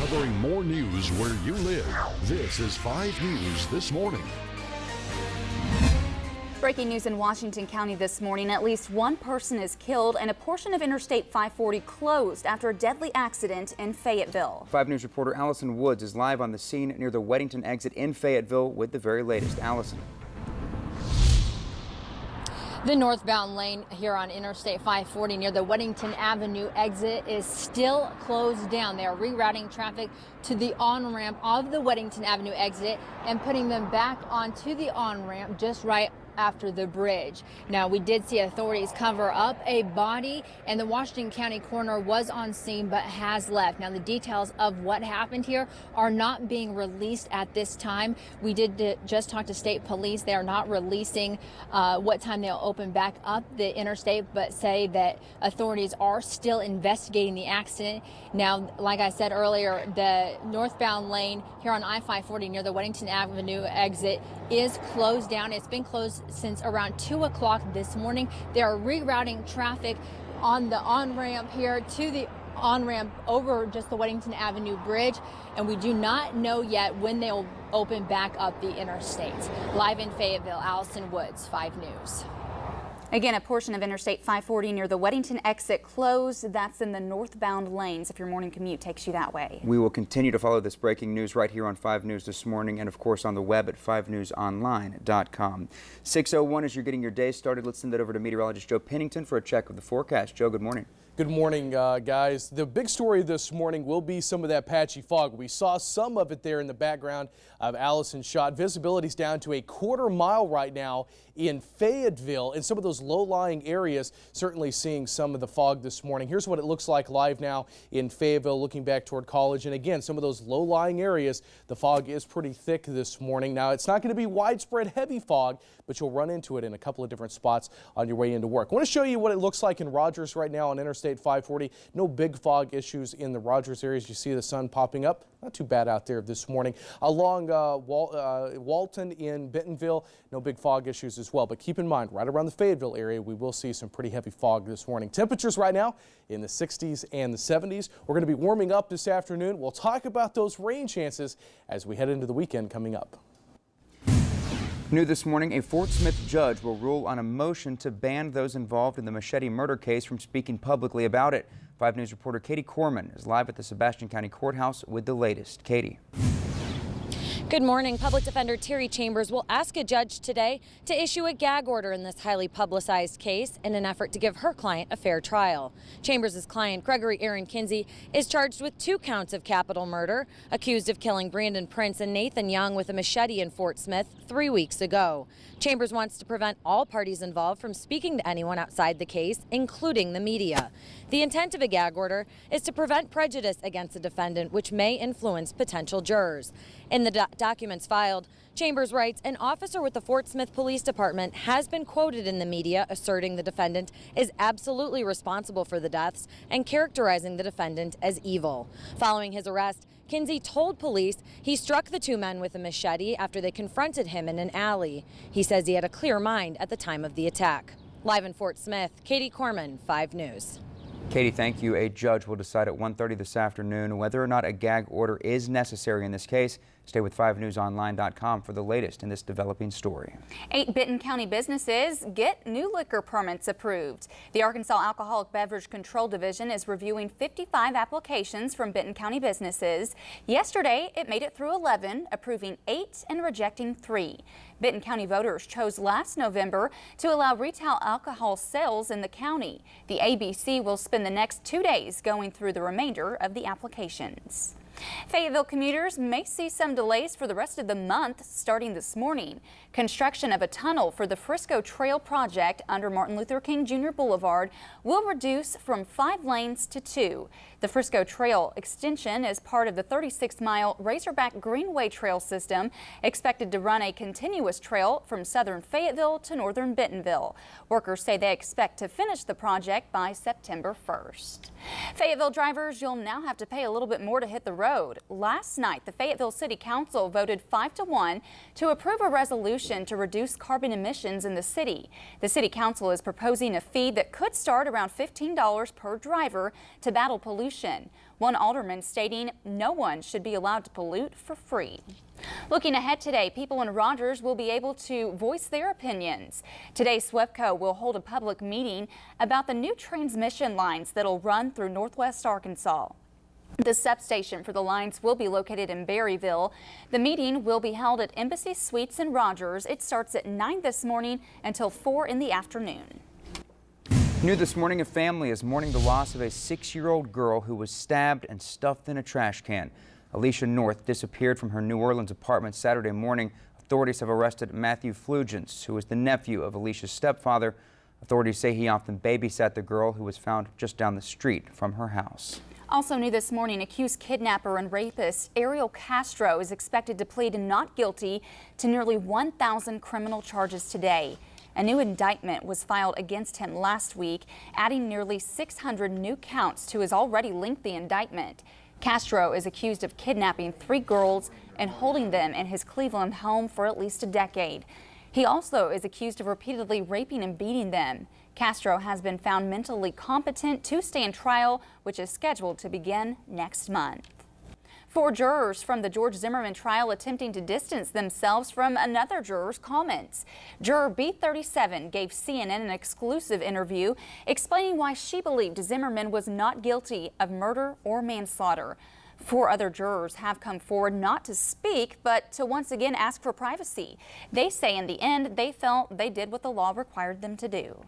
covering more news where you live. This is 5 News This Morning. Breaking news in Washington County this morning. At least one person is killed and a portion of Interstate 540 closed after a deadly accident in Fayetteville. 5 News reporter Allison Woods is live on the scene near the Weddington exit in Fayetteville with the very latest. Allison. The northbound lane here on Interstate 540 near the Weddington Avenue exit is still closed down. They are rerouting traffic to the on-ramp of the Weddington Avenue exit and putting them back onto the on-ramp just right after the bridge. Now, we did see authorities cover up a body, and the Washington County coroner was on scene but has left. Now, the details of what happened here are not being released at this time. We did just talk to state police. They are not releasing what time they'll open back up the interstate, but say that authorities are still investigating the accident. Now, like I said earlier, the northbound lane here on I-540 near the Weddington Avenue exit is closed down. It's been closed since around 2 o'clock this morning. They are rerouting traffic on the on-ramp here to the on-ramp over just the Weddington Avenue Bridge, and we do not know yet when they'll open back up the interstate. Live in Fayetteville, Allison Woods, 5 News. Again, a portion of Interstate 540 near the Weddington exit closed. That's in the northbound lanes if your morning commute takes you that way. We will continue to follow this breaking news right here on 5 News This Morning and, of course, on the web at 5newsonline.com. 6:01 as you're getting your day started. Let's send it over to meteorologist Joe Pennington for a check of the forecast. Joe, good morning. Good morning, guys. The big story this morning will be some of that patchy fog. We saw some of it there in the background of Allison's shot. Visibility's down to a quarter-mile right now in Fayetteville, and some of those low-lying areas certainly seeing some of the fog this morning. Here's what it looks like live now in Fayetteville, looking back toward College. And again, some of those low-lying areas, the fog is pretty thick this morning. Now, it's not going to be widespread heavy fog, but you'll run into it in a couple of different spots on your way into work. I want to show you what it looks like in Rogers right now on Interstate 540. No big fog issues in the Rogers areas. You see the sun popping up. Not too bad out there this morning. Along Walton in Bentonville, no big fog issues as well. But keep in mind, right around the Fayetteville area, we will see some pretty heavy fog this morning. Temperatures right now in the 60s and the 70s. We're going to be warming up this afternoon. We'll talk about those rain chances as we head into the weekend coming up. New this morning, a Fort Smith judge will rule on a motion to ban those involved in the Machete murder case from speaking publicly about it. 5 News reporter Katie Corman is live at the Sebastian County Courthouse with the latest. Katie. Good morning. Public Defender Terry Chambers will ask a judge today to issue a gag order in this highly publicized case in an effort to give her client a fair trial. Chambers' client, Gregory Aaron Kinsey, is charged with 2 counts of capital murder, accused of killing Brandon Prince and Nathan Young with a machete in Fort Smith 3 weeks ago. Chambers wants to prevent all parties involved from speaking to anyone outside the case, including the media. The intent of a gag order is to prevent prejudice against a defendant, which may influence potential jurors. In the documents filed, Chambers writes, an officer with the Fort Smith Police Department has been quoted in the media asserting the defendant is absolutely responsible for the deaths and characterizing the defendant as evil. Following his arrest, Kinsey told police he struck the 2 men with a machete after they confronted him in an alley. He says he had a clear mind at the time of the attack. Live in Fort Smith, Katie Corman, 5 News. Katie, thank you. A judge will decide at 1:30 this afternoon whether or not a gag order is necessary in this case. Stay with 5newsonline.com for the latest in this developing story. 8 Benton County businesses get new liquor permits approved. The Arkansas Alcoholic Beverage Control Division is reviewing 55 applications from Benton County businesses. Yesterday, it made it through 11, approving 8 and rejecting 3. Benton County voters chose last November to allow retail alcohol sales in the county. The ABC will spend the next 2 days going through the remainder of the applications. Fayetteville commuters may see some delays for the rest of the month starting this morning. Construction of a tunnel for the Frisco Trail project under Martin Luther King Jr. Boulevard will reduce from 5 lanes to 2. The Frisco Trail extension is part of the 36-mile Razorback Greenway Trail system, expected to run a continuous trail from southern Fayetteville to northern Bentonville. Workers say they expect to finish the project by September 1st. Fayetteville drivers, you'll now have to pay a little bit more to hit the road Road. Last night, the Fayetteville City Council voted 5-1 to approve a resolution to reduce carbon emissions in the city. The City Council is proposing a fee that could start around $15 per driver to battle pollution. One alderman stating no one should be allowed to pollute for free. Looking ahead today, people in Rogers will be able to voice their opinions. Today, SWEPCO will hold a public meeting about the new transmission lines that'll run through northwest Arkansas. The substation for the lines will be located in Berryville. The meeting will be held at Embassy Suites in Rogers. It starts at 9 this morning until 4 in the afternoon. New this morning, a family is mourning the loss of a 6-year-old girl who was stabbed and stuffed in a trash can. Alicia North disappeared from her New Orleans apartment Saturday morning. Authorities have arrested Matthew Flugents, who is the nephew of Alicia's stepfather. Authorities say he often babysat the girl, who was found just down the street from her house. Also new this morning, accused kidnapper and rapist Ariel Castro is expected to plead not guilty to nearly 1,000 criminal charges today. A new indictment was filed against him last week, adding nearly 600 new counts to his already lengthy indictment. Castro is accused of kidnapping 3 girls and holding them in his Cleveland home for at least a decade. He also is accused of repeatedly raping and beating them. Castro has been found mentally competent to stand trial, which is scheduled to begin next month. 4 jurors from the George Zimmerman trial attempting to distance themselves from another juror's comments. Juror B37 gave CNN an exclusive interview explaining why she believed Zimmerman was not guilty of murder or manslaughter. 4 other jurors have come forward not to speak, but to once again ask for privacy. They say in the end they felt they did what the law required them to do.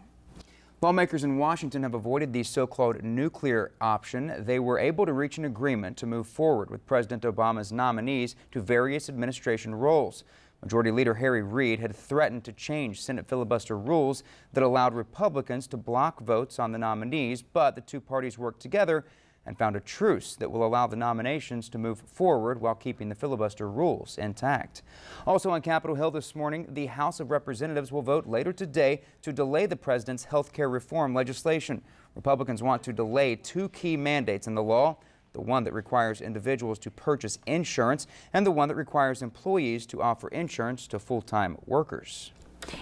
Lawmakers in Washington have avoided the so-called nuclear option. They were able to reach an agreement to move forward with President Obama's nominees to various administration roles. Majority Leader Harry Reid had threatened to change Senate filibuster rules that allowed Republicans to block votes on the nominees, but the 2 parties worked together and found a truce that will allow the nominations to move forward while keeping the filibuster rules intact. Also on Capitol Hill this morning, the House of Representatives will vote later today to delay the president's health care reform legislation. Republicans want to delay 2 key mandates in the law, the one that requires individuals to purchase insurance and the one that requires employees to offer insurance to full-time workers.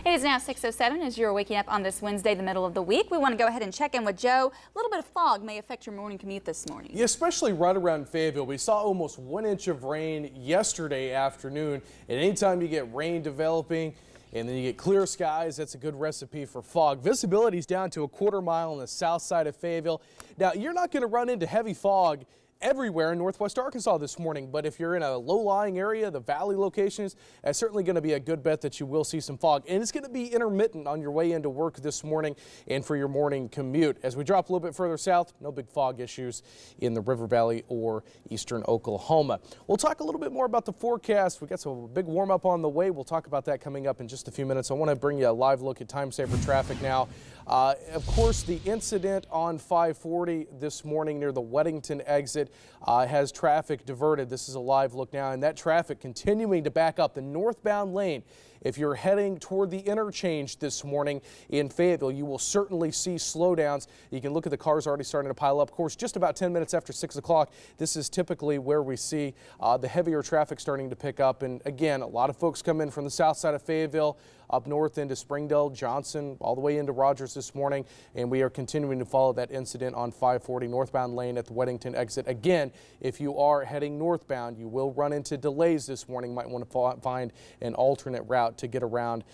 It is now 6:07 as you're waking up on this Wednesday, the middle of the week. We want to go ahead and check in with Joe. A little bit of fog may affect your morning commute this morning. Yeah, especially right around Fayetteville. We saw almost 1 inch of rain yesterday afternoon. And anytime you get rain developing and then you get clear skies, that's a good recipe for fog. Visibility is down to a 1/4 mile on the south side of Fayetteville. Now, you're not going to run into heavy fog everywhere in northwest Arkansas this morning, but if you're in a low-lying area, the valley locations, it's certainly going to be a good bet that you will see some fog, and it's going to be intermittent on your way into work this morning and for your morning commute. As we drop a little bit further south, no big fog issues in the River Valley or eastern Oklahoma. We'll talk a little bit more about the forecast. We got some big warm-up on the way. We'll talk about that coming up in just a few minutes. I want to bring you a live look at time-saver traffic now. Of course, the incident on 540 this morning near the Weddington exit has traffic diverted. This is a live look now, and that traffic continuing to back up the northbound lane. If you're heading toward the interchange this morning in Fayetteville, you will certainly see slowdowns. You can look at the cars already starting to pile up. Of course, just about 10 minutes after 6 o'clock, this is typically where we see the heavier traffic starting to pick up. And again, a lot of folks come in from the south side of Fayetteville, up north into Springdale, Johnson, all the way into Rogers this morning. And we are continuing to follow that incident on 540 northbound lane at the Weddington exit. Again, if you are heading northbound, you will run into delays this morning. Might want to find an alternate route to get around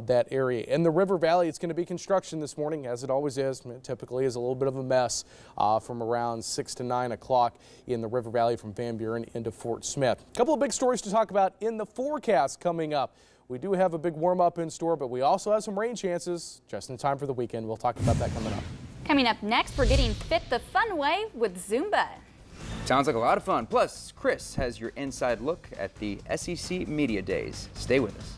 that area. In the River Valley, it's going to be construction this morning, as it always is. It typically is a little bit of a mess from around 6 to 9 o'clock in the River Valley from Van Buren into Fort Smith. A couple of big stories to talk about in the forecast coming up. We do have a big warm-up in store, but we also have some rain chances just in time for the weekend. We'll talk about that coming up. Coming up next, we're getting fit the fun way with Zumba. Sounds like a lot of fun. Plus, Chris has your inside look at the SEC Media Days. Stay with us.